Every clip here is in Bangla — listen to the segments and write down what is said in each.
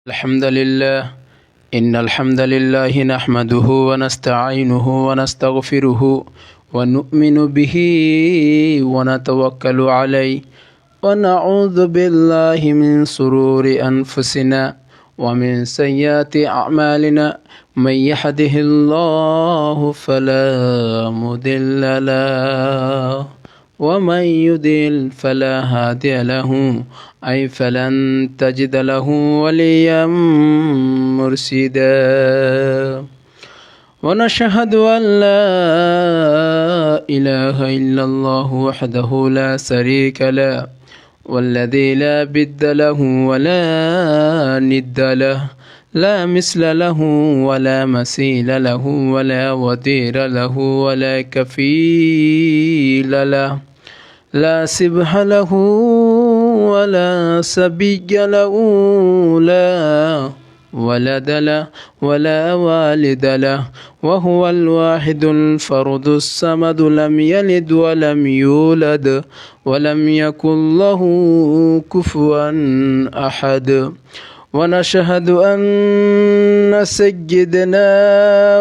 الحمد لله إن الحمد لله نحمده ونستعينه ونستغفره ونؤمن به ونتوكل عليه ونعوذ بالله من شرور أنفسنا ومن سيئات أعمالنا من يهده الله فلا مضل له ومن يضلل فلا هادي له أي فلن تجد له وليا مرشدا ونشهد أن لا إله إلا الله وحده لا شريك له والذي لا ضد له ولا ند له لا مثل له ولا مثيل له ولا وزير له ولا كفيل له لا شبه له ولا سبي له لا ولد له ولا والد له وهو الواحد الفرد الصمد لم يلد ولم يولد ولم يكن له كفوا أحد ونشهد أن سيدنا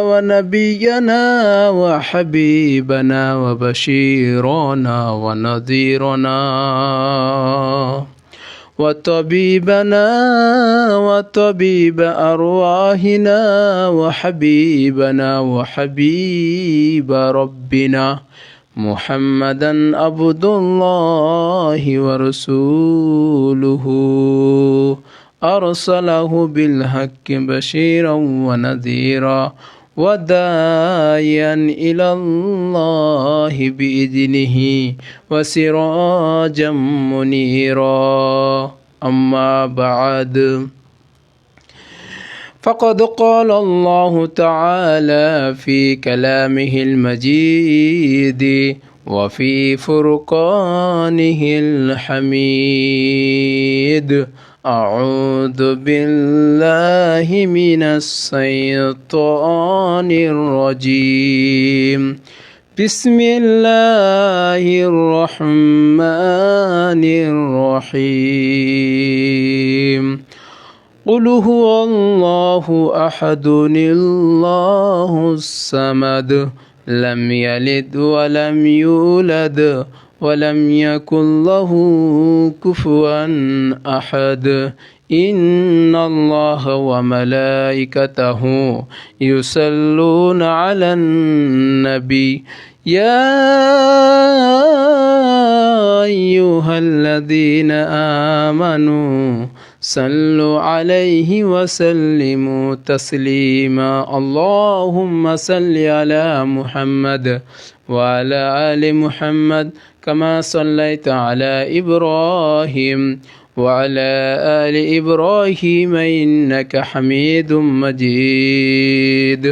ونبينا وحبيبنا وبشيرنا ونذيرنا وطبيبنا وطبيب أرواحنا وحبيبنا وحبيب ربنا محمدا عبد الله ورسوله أرسله بالحق بشيرا ونذيرا وداعيا إلى الله بإذنه وسراجا منيرا أما بعد فقد قال الله تعالى في كلامه المجيد وفي فرقانه الحميد أعوذ بالله من الشيطان الرجيم بسم الله الرحمن الرحيم قل هو الله أحد الله الصمد لم يلد ولم يولد ولم يكن له كفوا أحد إن الله وملائكته يصلون على النبي يا أيها الذين آمنوا صلوا عليه وسلموا تسليما اللهم صل على محمد وعلى آل محمد كما صليت على إبراهيم وعلى آل إبراهيم إنك حميد مجيد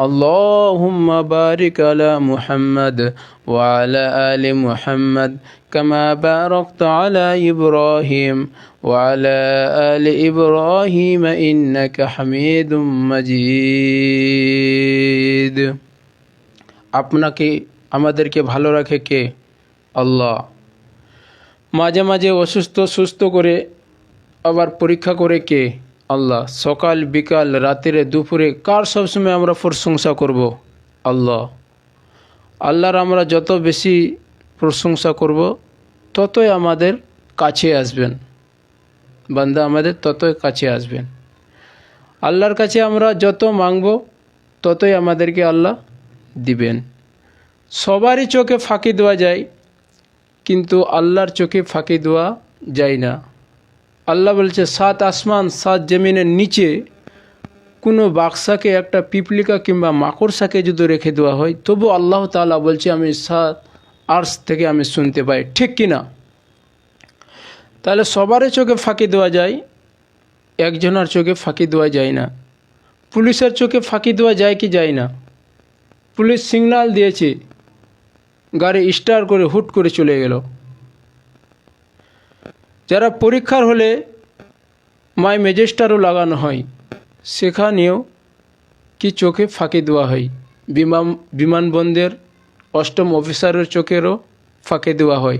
اللهم بارك على محمد وعلى آل محمد كما باركت على إبراهيم وعلى آل إبراهيم إنك حميد مجيد আপনাকে আমাদেরকে ভালো রাখে কে? আল্লাহ। মাঝে মাঝে অসুস্থ সুস্থ করে আবার পরীক্ষা করে কে? আল্লাহ। সকাল বিকাল রাত্রে দুপুরে কার সবসময় আমরা প্রশংসা করব? আল্লাহ। আল্লাহর আমরা যত বেশি প্রশংসা করব ততই আমাদের কাছে আসবেন, বান্দা আমাদের ততই কাছে আসবেন। আল্লাহর কাছে আমরা যত মাংব ততই আমাদেরকে আল্লাহ দিবেন। সবারই চোখে ফাঁকি দেওয়া যায়, কিন্তু আল্লাহর চোখে ফাঁকি দেওয়া যায় না। আল্লাহ বলছে 7 আসমান 7 জমিনের নিচে কোনো বাক্সাকে একটা পিপলিকা কিংবা মাকড়সাকে যদি রেখে দেওয়া হয় তবু আল্লাহ তাআলা বলছে আমি 7 আরশ থেকে আমি শুনতে পাই, ঠিক কিনা? তাহলে সবারই চোখে ফাঁকি দেওয়া যায়, একজনের চোখে ফাঁকি দেওয়া যায় না। পুলিশের চোখে ফাঁকি দেওয়া যায় কি যায় না? পুলিশ সিগন্যাল দিয়েছে, গাড়ি স্টার্ট করে হুট করে চলে গেল। যারা পরীক্ষার হলে মাই ম্যাজিস্ট্রেটও লাগানো হয়, সেখানেও কি চোখে ফাঁকি দেওয়া হয়। বিমানবন্দরের 8ম অফিসারের চোখেরও ফাঁকি দেওয়া হয়।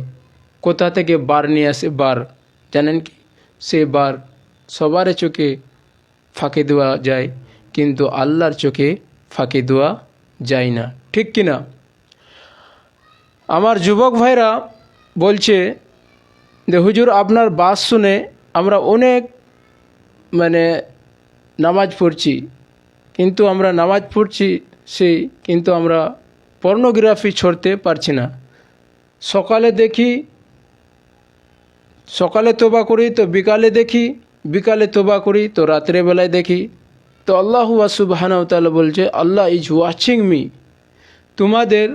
কোথা থেকে বার নিয়ে আসে, বার জানেন কি? সে বার সবার চোখে ফাঁকি দেওয়া যায়, কিন্তু আল্লাহর চোখে ফাঁকি দেওয়া যায় না, ঠিক কি না? আমার যুবক ভাইরা বলছে যে হুজুর আপনার বাস শুনে আমরা অনেক নামাজ পড়ছি, কিন্তু আমরা নামাজ পড়ছি কিন্তু আমরা পর্নোগ্রাফি ছড়তে পারছি না। সকালে তোবা করি তো বিকালে দেখি, বিকালে তোবা করি তো রাত্রে বেলায় দেখি। তো আল্লাহ সুবহানাহু ওয়া তাআলা বলছে আল্লাহ ইজ ওয়াচিং মি। তোমাদের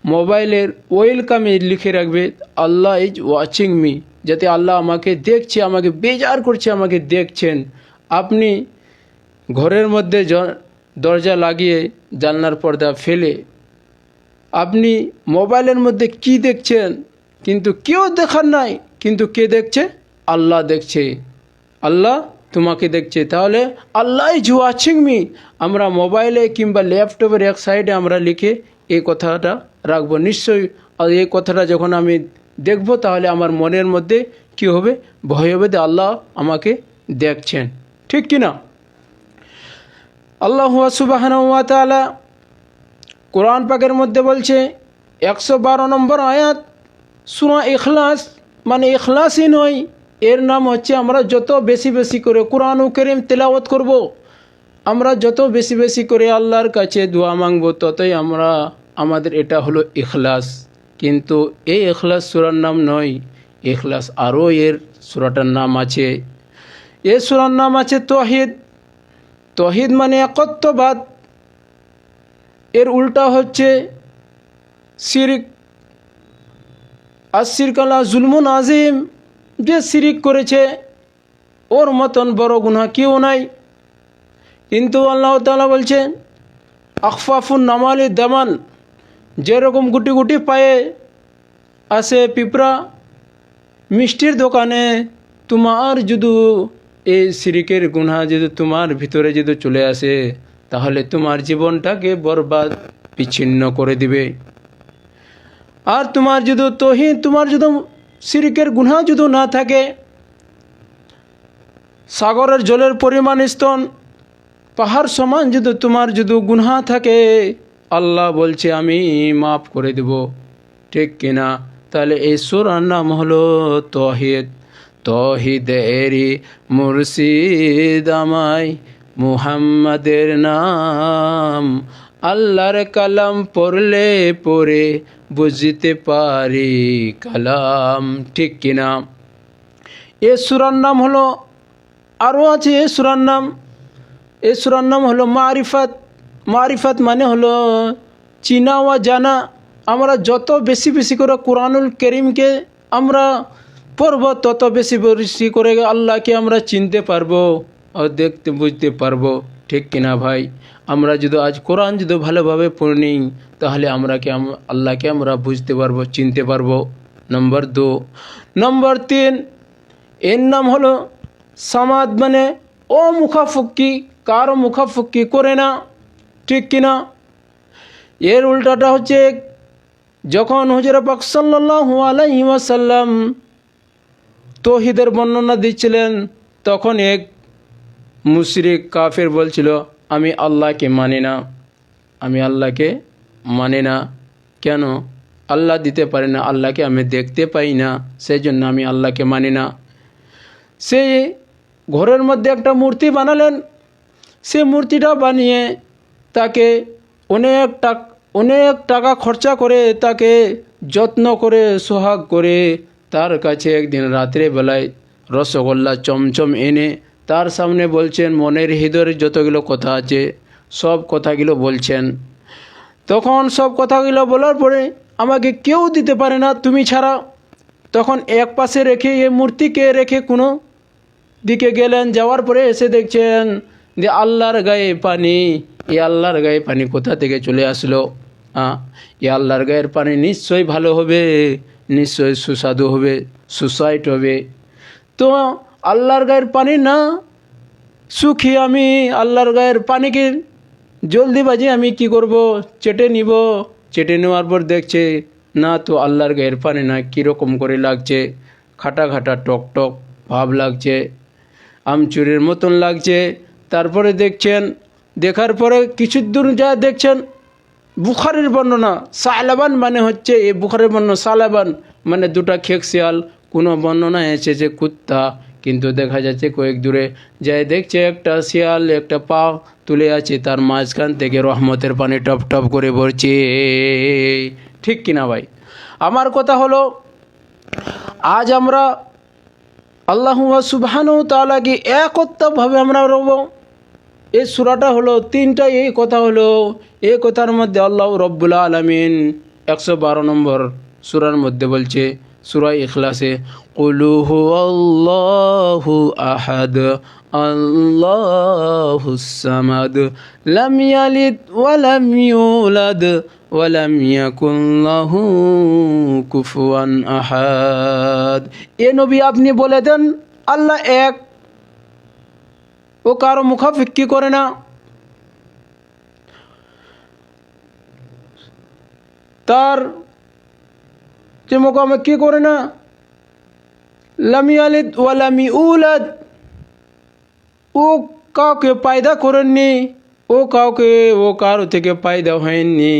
মোবাইলের ওয়েলকামে লিখে রাখবে আল্লাহ ইজ ওয়াচিং মি, যাতে আল্লাহ আমাকে দেখছে, আমাকে বেজার করছে, আমাকে দেখছেন। আপনি ঘরের মধ্যে দরজা লাগিয়ে জানলার পর্দা ফেলে আপনি মোবাইলের মধ্যে কি দেখছেন, কিন্তু কেউ দেখার নাই, কিন্তু কে দেখছে? আল্লাহ দেখছে, আল্লাহ তোমাকে দেখছে। তাহলে আল্লাহ ইজ ওয়াচিং মি আমরা মোবাইলে কিংবা ল্যাপটপের এক সাইডে আমরা লিখে এই কথাটা রাখবো। নিশ্চয়ই এই কথাটা যখন আমি দেখব তাহলে আমার মনের মধ্যে কি হবে? ভয় হবে যে আল্লাহ আমাকে দেখছেন, ঠিক কি না? আল্লাহ সুবহানাহু ওয়া তাআলা কোরআন পাকের মধ্যে বলছে 112 নম্বর আয়াত, সূরা ইখলাস, ইখলাসই নয়, এর নাম হচ্ছে আমরা যত বেশি বেশি করে কোরআন কারীম তেলাওয়াত করব, আমরা যত বেশি বেশি করে আল্লাহর কাছে দোয়া মাংব, ততই আমাদের এটা হলো ইখলাস। কিন্তু এই ইখলাস সূরার নাম নয়, ইখলাস আরও এর সূরাটার নাম আছে। এই সূরার নাম আছে তৌহিদ। তৌহিদ মানে একত্ববাদ, এর উল্টা হচ্ছে শিরক। আর শিরকালা জুলমুন আজিম, যে শিরিক করেছে ওর মতন বড় গুনাহ কেউ নাই। কিন্তু আল্লাহ তাআলা বলছেন আখফাফুন নামালি দামান, যেরকম গুটি গুটি পায়ে আসে পিঁপড়া মিষ্টির দোকানে, তোমার যদি এই শিরিকের গুনাহ যদি তোমার ভিতরে যদি চলে আসে তাহলে তোমার জীবনটাকে বরবাদ বিচ্ছিন্ন করে দিবে। আর তোমার যদি তোমার যদি শিরিকের গুনাহ যদি না থাকে, সাগরের জলের পরিমাণ স্তন পাহাড় সমান যদি তোমার যদি গুনাহ থাকে, আল্লাহ বলছে আমি মাফ করে দেব, ঠিক কিনা? তাহলে এই সূরার নাম হলো তৌহিদ। তৌহিদেরই মুর্শিদ আমায় মুহাম্মাদের নাম, আল্লাহর কালাম পড়লে পড়ে বুঝতে পারি কালাম, ঠিক কিনা? এ সূরার নাম হলো, আরও আছে এ সূরার নাম হলো মারিফাত। মারিফাত মানে হলো চিনা ওয়া জানা। আমরা যত বেশি বেশি করে কোরআনুল কারীমকে আমরা পড়ব, তত বেশি বেশি করে আল্লাহকে আমরা চিনতে পারবো আর দেখতে বুঝতে পারবো, ঠিক কিনা ভাই? আমরা যদি আজ কোরআন যদি ভালোভাবে পড়ে নিই তাহলে আল্লাহকে আমরা বুঝতে পারবো, চিনতে পারবো। নম্বর 2। নম্বর 3, এর নাম হলো সামাদ, মানে ও মুখাফুক্কি, কারো মুখাফুক্কি করে না, ঠিক কিনা? এর উল্টাটা হচ্ছে যখন হুজুর পাক সাল্লাল্লাহু আলাইহি ওয়াসাল্লাম তৌহিদের বর্ণনা দিচ্ছিলেন, তখন এক মুশরিক কাফের বলছিল আমি আল্লাহকে মানি না, আমি আল্লাহকে মানি না। কেন? আল্লাহ দিতে পারে না, আল্লাহকে আমি দেখতে পাই না, সেই জন্য আমি আল্লাহকে মানি না। সেই ঘরের মধ্যে একটা মূর্তি বানালেন, সে মূর্তিটা বানিয়ে তাকে অনেক টাকা খরচা করে তাকে যত্ন করে সোহাগ করে তার কাছে একদিন রাত্রে বেলায় রসগোল্লা চমচম এনে তার সামনে বলছেন, মনের হৃদয়ের যতগুলো কথা আছে সব কথাগুলো বলছেন। তখন সব কথাগুলো বলার পরে আমাকে কেউ দিতে পারে না তুমি ছাড়া। তখন এক পাশে রেখে এই মূর্তিকে রেখে কোনো দিকে গেলেন, যাওয়ার পরে এসে দেখছেন যে আল্লাহর গায়ে পানি। এই আল্লাহর গায়ে পানি কোথা থেকে চলে আসলো? এই আল্লাহর গায়ের পানি নিশ্চয়ই ভালো হবে, নিশ্চয়ই সুস্বাদু হবে, সুসাইট হবে। তো আল্লাহর গায়ের পানি না সুখী আমি আল্লাহর গায়ের পানিকে জলদিবাজি আমি কি করব, চেটে নিব। চেটে নেওয়ার পর দেখছে না তো আল্লাহর গায়ের পানি না, কীরকম করে লাগছে, খাটা খাটা টক টক ভাব লাগছে, আমচুরের মতন লাগছে। তারপরে দেখছেন, দেখার পরে কিছু দূর যা দেখছেন বুখারের বর্ণনা, সালাবান মানে হচ্ছে এই বুখারের বর্ণনা, সালাবান মানে দুটা খেক শিয়াল, কোনো বর্ণনায় এসেছে কুত্তা, কিন্তু দেখা যাচ্ছে কয়েক দূরে যাই দেখছে একটা শিয়াল একটা পা তুলে আছে, তার মাঝখান থেকে রহমতের পানি টপ টপ করে পড়ছে। ঠিক কিনা ভাই? আমার কথা হলো, আজ আমরা আল্লাহ সুবহানাহু ওয়া তাআলাকে একত্রভাবে আমরা রব। এই সূরাটা হলো তিনটা, এই কথা হলো, এই কথার মধ্যে আল্লাহ রব্বুল আলামিন 112 নম্বর সূরার মধ্যে বলছে, সূরা ইখলাসে, কুলু হুয়াল্লাহু আহাদ আল্লাহুস সামাদ লাম ইয়ালিদ ওয়া লাম ইউলাদ ওয়া লাম ইয়াকুল লাহু কুফুয়ান আহাদ। এ নবী আপনি বলে দেন আল্লাহ এক, ও কারো মুখাফিক্কি করে না, তার যে মুখাফিক্কি করে না, লাম ইয়ালিদ ওয়া লাম ইউলাদ, ও কাউকে পয়দা করেননি, ও কারো থেকে পয়দা হয়নি।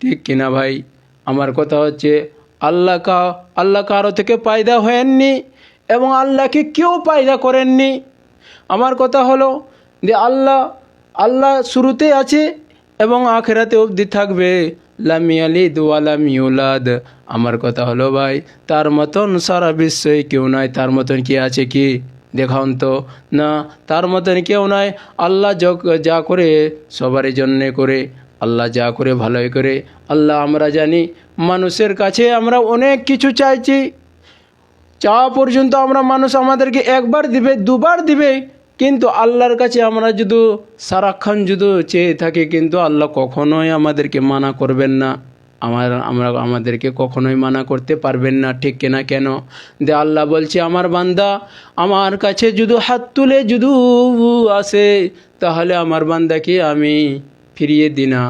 ঠিক কিনা ভাই? আমার কথা হচ্ছে আল্লাহ কারো থেকে পয়দা হয়নি এবং আল্লাহকে কেউ পয়দা করেননি। আমার কথা হলো যে আল্লাহ শুরুতে আছে এবং আখেরাতে অবধি থাকবে, লাম ইয়ালিদ ওয়া লাম ইউলাদ। আমার কথা হলো ভাই, তার মতন সারা বিশ্বে কেউ নাই, তার মতন কি আছে কি দেখান তো? না, তার মতন কেউ নাই। আল্লাহ যা করে সবারই জন্যে করে, আল্লাহ যা করে ভালোই করে। আল্লাহ আমরা জানি মানুষের কাছে আমরা অনেক কিছু চাইছি, চাওয়া পর্যন্ত আমরা মানুষ আমাদেরকে একবার দিবে দুবার দিবে, কিন্তু আল্লাহর কাছে আমরা যদি সারাক্ষণ যদি চেয়ে থাকি, কিন্তু আল্লাহ কখনোই আমাদেরকে মানা করবেন না, আমাদেরকে কখনোই মানা করতে পারবেন না। ঠিক কিনা? কেন? যে আল্লাহ বলছে আমার বান্দা আমার কাছে যদি হাত তুলে যদি আসে, তাহলে আমার বান্দাকে আমি ফিরিয়ে দিনা,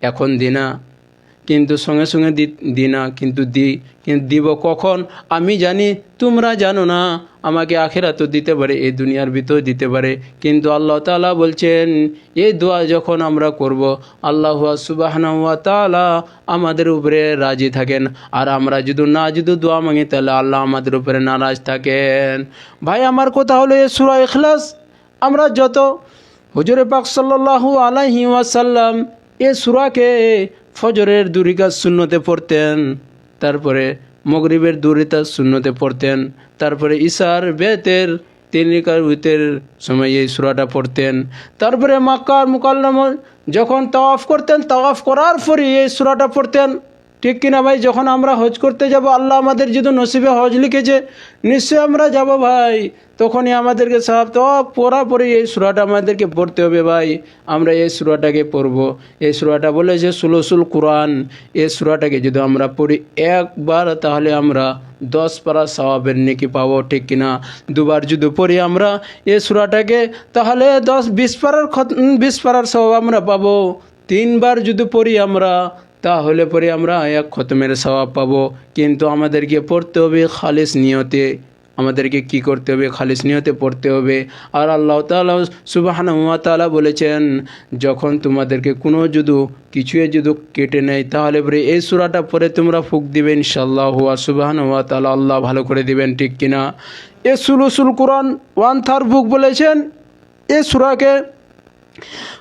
এখন দিনা, কিন্তু সঙ্গে সঙ্গে দিনা, কিন্তু দিব কখন আমি জানি, তোমরা জানো না। আমাকে আখিরাতেও দিতে পারে, এই দুনিয়ার ভিতর দিতে পারে, কিন্তু আল্লাহ তাআলা বলছেন এই দোয়া যখন আমরা করব, আল্লাহ সুবহানাহু ওয়া তাআলা আমাদের উপরে রাজি থাকেন, আর আমরা যদি দোয়া মাঙি তাহলে আল্লাহ আমাদের উপরে নারাজ থাকেন। ভাই আমার কথা হলো, এই সূরা ইখলাস আমরা যত হুজুরে পাক সাল্লাল্লাহু আলাইহি ওয়াসাল্লাম এই সূরাকে ফজরের 2 রাকাত সুন্নতে পড়তেন, তারপরে মাগরিবের 2 রাকাত সুন্নতে পড়তেন, তারপরে ইশার বেতের 3 রাকাতের সময় এই সূরাটা পড়তেন, তারপরে মক্কার মুকাল্লামা যখন তাওয়াফ করতেন, তাওয়াফ করার পরে এই সূরাটা পড়তেন। ঠিক কিনা ভাই? যখন আমরা হজ করতে যাব, আল্লাহ আমাদের যদি নসিবে হজ লিখেছে, নিশ্চয়ই আমরা যাব ভাই, তখনই আমাদেরকে সব তাওয়াফ পড়ার পরে এই সূরাটা আমাদেরকে পড়তে হবে ভাই। আমরা এই সূরাটাকে পড়ব। এই সূরাটা বলেছে সুলুসুল কুরআন। এই সূরাটাকে যদি আমরা পড়ি একবার, তাহলে আমরা 10 পারা সওয়াবের নেকি পাবো। ঠিক কিনা? দুবার যদি পড়ি আমরা এই সূরাটাকে, তাহলে 20 পারার সওয়াব আমরা পাবো। 3 বার যদি পড়ি আমরা, তাহলে পরে আমরা 1 খতমের সওয়াব পাবো। কিন্তু আমাদেরকে পড়তে হবে খালিস নিয়তে। আমাদেরকে কি করতে হবে? খালিস নিয়তে পড়তে হবে। আর আল্লাহ তাআলা সুবহানাহু ওয়া তাআলা বলেছেন, যখন তোমাদেরকে কোনো কিছুয়ে যদি কেটে নেয়, তাহলে পরে এই সূরাটা পড়ে তোমরা ফুক দিবে, ইনশাআল্লাহ সুবহানাহু ওয়া তাআলা আল্লাহ ভালো করে দিবেন। ঠিক কিনা? এই সুলুসুল কুরআন 1/3 বুক বলেছেন এই সূরাকে।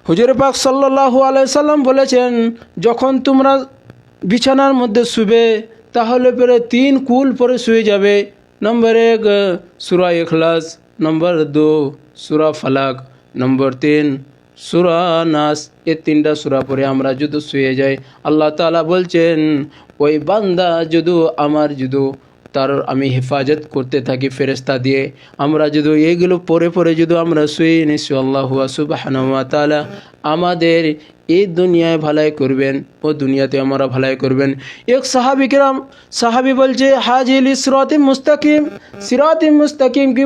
হুজুরে পাক সাল্লাল্লাহু আলাইহি সাল্লাম বলেছেন, যখন তোমরা বিছানার মধ্যে শুবে, তাহলে পরে 3 কুল পরে শুয়ে যাবে। নম্বর 1 সূরা ইখলাস, নম্বর 2 সূরা ফালাক, নম্বর 3 সূরা নাস। এই 3টা সূরা পরে আমরা যদি শুয়ে যাই, আল্লাহ তাআলা বলছেন ওই বান্দা তার আমি হেফাজত করতে থাকি ফেরেশতা দিয়ে। আমরা যদি এইগুলো পরে যদি আমরা শুয়ে নিশ্চয় আল্লাহ সুবহানাহু ওয়া তাআলা আমাদের এই দুনিয়ায় ভালাই করবেন ও দুনিয়াতে আমরা ভালাই করবেন। এক সাহাবী বলছে, হাজিল সিরাতি মুস্তাকিম কি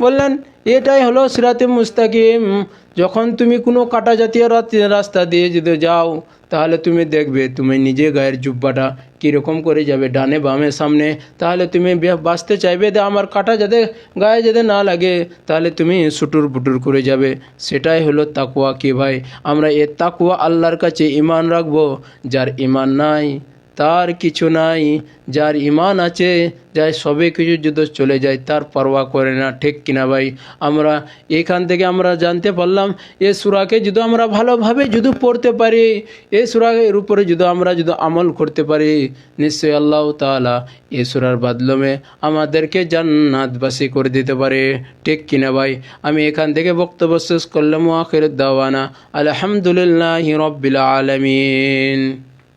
বললেন এটাই হলো সিরাতে মুস্তাকিম। যখন তুমি কোনো কাটা জাতীয় রাস্তা দিয়ে যদি যাও, তাহলে তুমি দেখবে তুমি নিজে গায়ের জুব্বাটা কীরকম করে যাবে ডানে বামে সামনে, তাহলে তুমি বাঁচতে চাইবে যে আমার কাটা যাতে গায়ে যাতে না লাগে, তাহলে তুমি সুটুর বুটুর করে যাবে। সেটাই হলো তাকওয়া। কি ভাই, আমরা এ তাকওয়া আল্লাহর কাছে ঈমান রাখবো। যার ঈমান নাই তার কিছু নাই, যার ঈমান আছে, যার সবে কিছু যদি চলে যায় তার পরোয়া করে না। ঠিক কিনা ভাই? আমরা এখান থেকে আমরা জানতে পারলাম এ সূরাকে যদি আমরা ভালোভাবে যদি পড়তে পারি, এই সূরার উপরে যদি আমরা যদি আমল করতে পারি, নিশ্চয়ই আল্লাহ তাআলা এই সূরার বদলমে আমাদেরকে জান্নাতবাসী করে দিতে পারে। ঠিক কিনা ভাই? আমি এখান থেকে বক্তব্য শেষ করলাম। আখির দাওয়ানা আলহামদুলিল্লাহি রাব্বিল আলামিন।